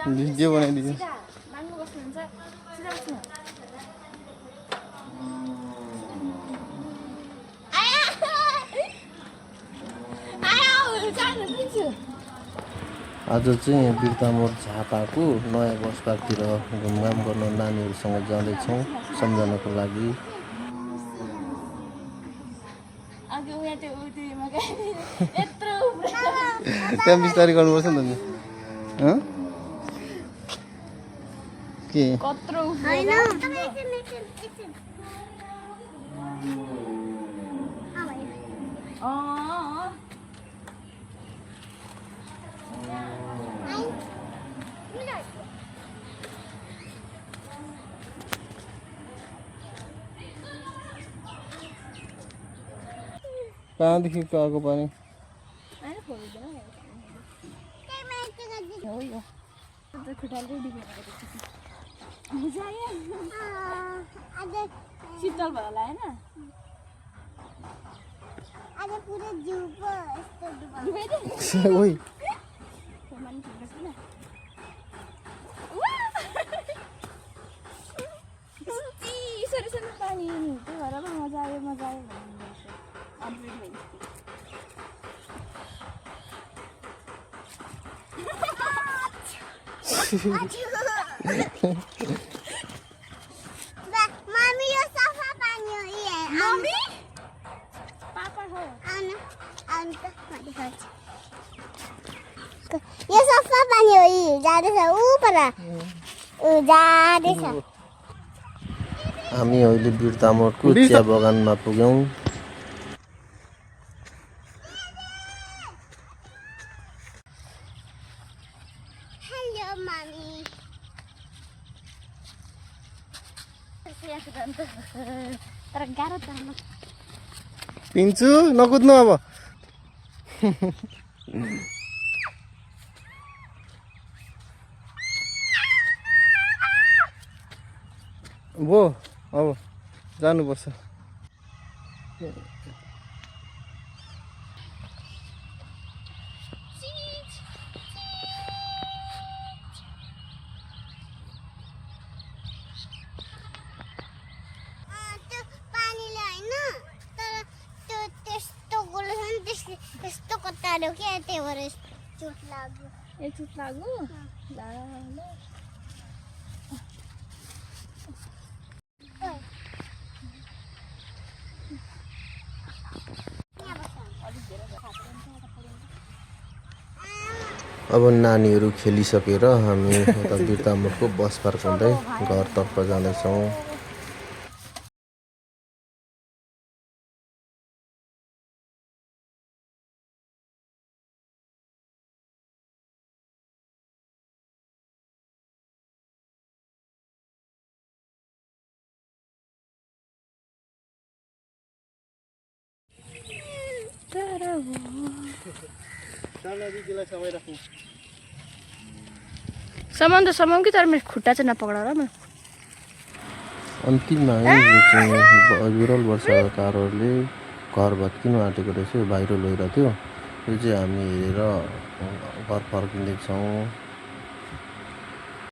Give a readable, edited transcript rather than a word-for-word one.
Video बनाइदियो माग्नु बस्नुहुन्छ सिधा बस्नु आज चाहिँ बिर्तामोड झापाको नयाँ बस पार्कतिर घुमघाम गर्न नानीहरूसँग जाँदैछौँ सम्झनाको लागि। त्यहाँ बिस्तारै गर्नुपर्छ नि त के कत्रो कहाँदेखि आएको पानी शीतल भयो होला हैन आज पूरे जू पर यस्तो ओइ पानी त्यो भएर मजा आयो मम्मी यो सफा पानी हो ये मम्मी पापा हो आउनु आउनु त म देखाउँछु यो सफा पानी हो यी जाँदैछ ऊ पर ऊ जाँदैछ हामी अहिले बिर्तामोडको चिया बगानमा पुग्यौँ। हेलो मम्मी तर गाह्रो त पिन्छु नकुद्नु अब भो अब जानुपर्छ यस्तो कतारो के त्यही भएर चोट लाग्यो एकचोट लाग्यो ल अब नानीहरू खेलिसकेर हामी यता बिर्तामोडको बस पार्क हुँदै घरतर्फ जाँदैछौँ। सामान त सामान कि तर मेरो खुट्टा चाहिँ नपक्ड र म अन्तिममा विरल वर्षकारहरूले घर भत्किनु आँटेको रहेछ भाइरल भइरहेको थियो। यो चाहिँ हामी हेरेर घर फर्किँदैछौँ।